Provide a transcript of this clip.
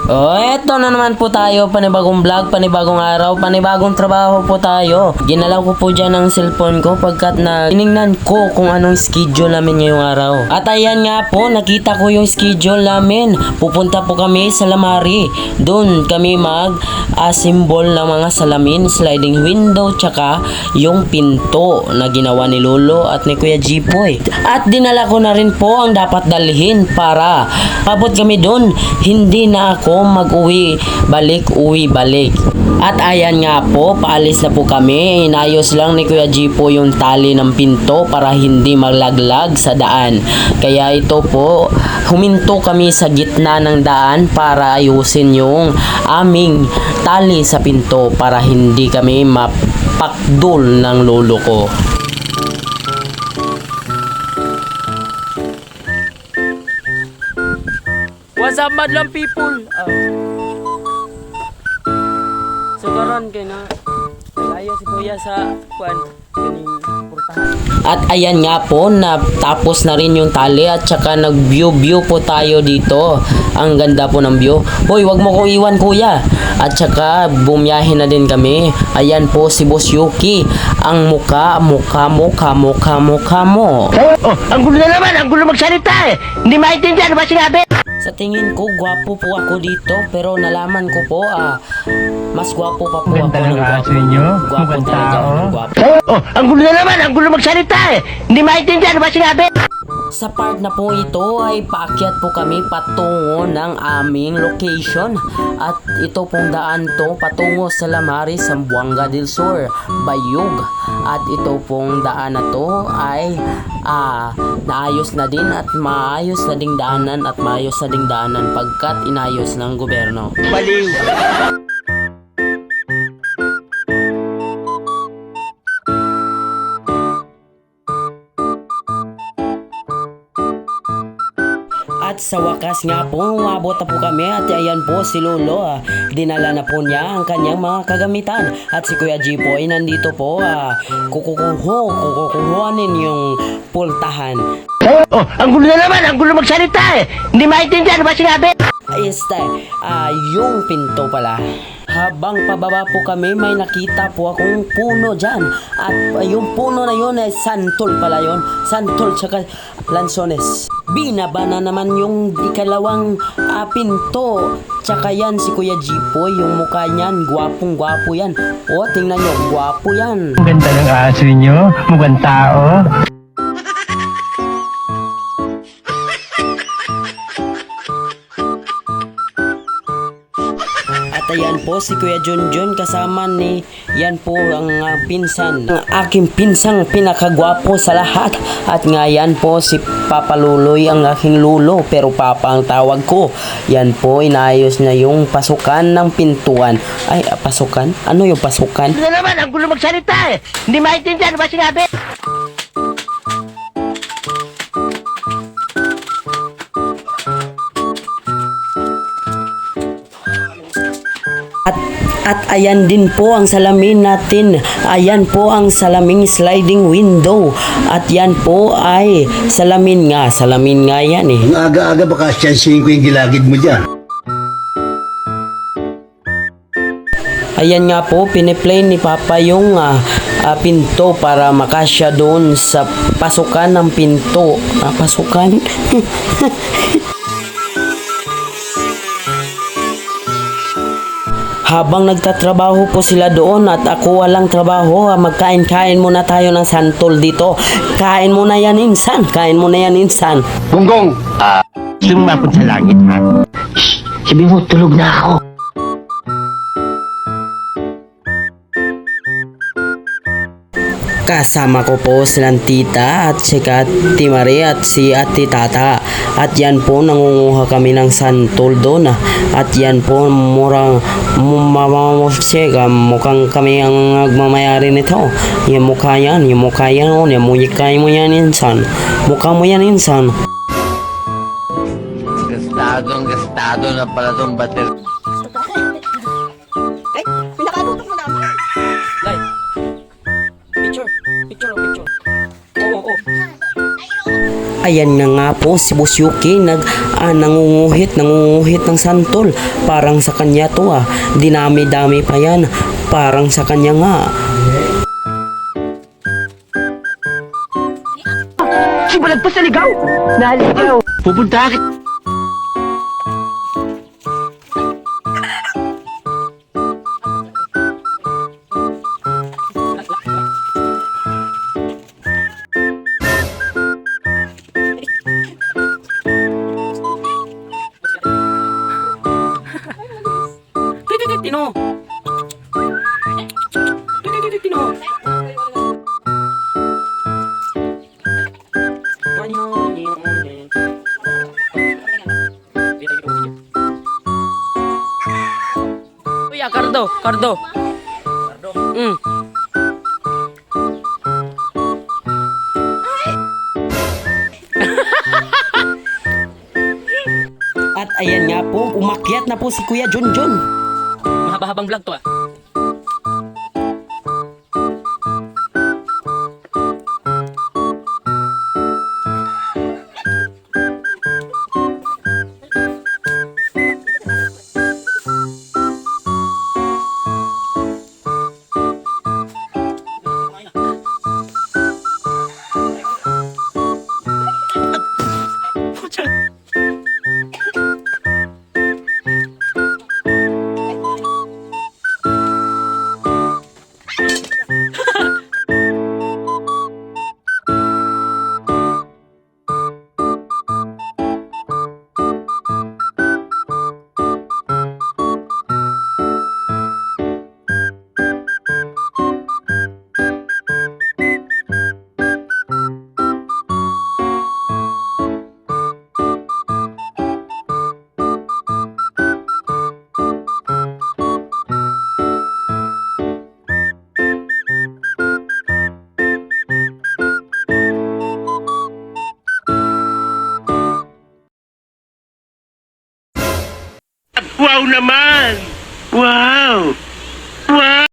Oh, eto na naman po tayo, panibagong vlog, panibagong araw, panibagong trabaho po tayo. Ginalaw ko po dyan ang cellphone ko pagkat na tinignan ko kung anong schedule namin ngayong araw. At ayan nga po, nakita ko yung schedule namin. Pupunta po kami sa Lamari. Doon kami mag-assemble ng mga salamin, sliding window, tsaka yung pinto na ginawa ni Lolo at ni Kuya Jipoy. At dinala ko na rin po ang dapat dalhin para pabot kami doon. Hindi na ako mag-uwi, balik. At ayan nga po, paalis na po kami. Inayos lang ni Kuya Jipoy yung tali ng pinto para hindi maglaglag sa daan. Kaya ito po, huminto kami sa gitna ng daan para ayusin yung aming tali sa pinto para hindi kami mapakdul ng lolo ko. What's up, madlang people? So karon kay na layo si Kuya sa kuan kaning portahan. At ayan nga po, natapos na rin yung tali at saka nag-view po tayo dito. Ang ganda po ng view. Hoy, wag mo ko iwan, Kuya. At saka bumiyahe na din kami. Ayan po si Boss Yuki. Ang mukha mo. Oh, ang gulo na naman, ang gulo magsalita eh. Hindi maintindihan ba sinabi? Sa tingin ko, gwapo po ako dito, pero nalaman ko po, mas gwapo pa po ako ng gwapo. Gwapo talaga ako ng gwapo. Oh, ang gulo na naman, ang gulo magsalita eh. Hindi maintindihan ba sinabi? Sa part na po ito ay paakyat po kami patungo ng aming location. At ito pong daan to patungo sa Lamari, Zamboanga del Sur, Bayog. At ito pong daan na to ay naayos na din at maayos na ding daanan at maayos na ding daanan pagkat inayos ng gobyerno. Baliw. At sa wakas nga po, umabot na po kami at ayan po si Lolo, dinala na po niya ang kanyang mga kagamitan. At si Kuya Jipoy nandito po, kukukuhanin yung pultahan. Oh, ang gulo na naman, ang gulo magsalita eh. Hindi maintindihan ba sinabi? Ayos tayo, yung pinto pala. Habang pababa po kami, may nakita po akong puno dyan. At yung puno na yun ay santol pala yun. Santol tsaka lansones. Binaba na naman yung ikalawang pinto. Tsaka yan si Kuya Jipoy, yung mukha niyan, gwapong-gwapo yan. O, tingnan nyo, gwapo yan. Ang ganda ng aso nyo, mukhang tao. At ayan po si Kuya Junjun kasama ni yan po ang pinsan. Ang aking pinsang pinakagwapo sa lahat. At nga yan po si Papa Luloy ang aking lulo pero Papa ang tawag ko. Yan po inayos niya yung pasukan ng pintuan. Ay, pasukan? Ano yung pasukan? Ano naman, ang gulo magsalita eh. Hindi maintindihan ba sinabi? At ayan din po ang salamin natin. Ayan po ang salaming sliding window. At yan po ay salamin nga. Salamin nga yan eh. Ang aga-aga baka siyansihin ko yung gilagid mo dyan. Ayan nga po, piniplay ni Papa yung pinto para makasya doon sa pasukan ng pinto. Pasukan? Habang nagtatrabaho po sila doon at ako walang trabaho, magkain-kain muna tayo ng santol dito. Kain mo na yan, insan. Kain mo na yan, insan. Gonggong! Lumapot sa langit ha. Shh! Sabi mo, tulog na ako. Kasama ko po silang tita at si Ate Marie at si Ate Tata. At yan po, nangunguha kami ng santol doon. At yan po, mukhang kami ang nagmamayari nito. Yung mukha yan, yung muyikay mo yan, insan. Mukha mo yan, insan. Gastado na pala itong bater. Ay, pinakatutok mo naman. Like, picture. Oo. Ayan na nga po si Boss Yuki nangunguhit ng santol. Parang sa kanya to dinami-dami pa yan. Parang sa kanya nga. Si Balagtas naligaw! Naligaw! Pupunta ka. Tino! Tino! Kuya, Cardo. At ayan nga po, umakyat na po si Kuya Junjun. Mahaba-habang vlog to Wow naman! Wow! Wow!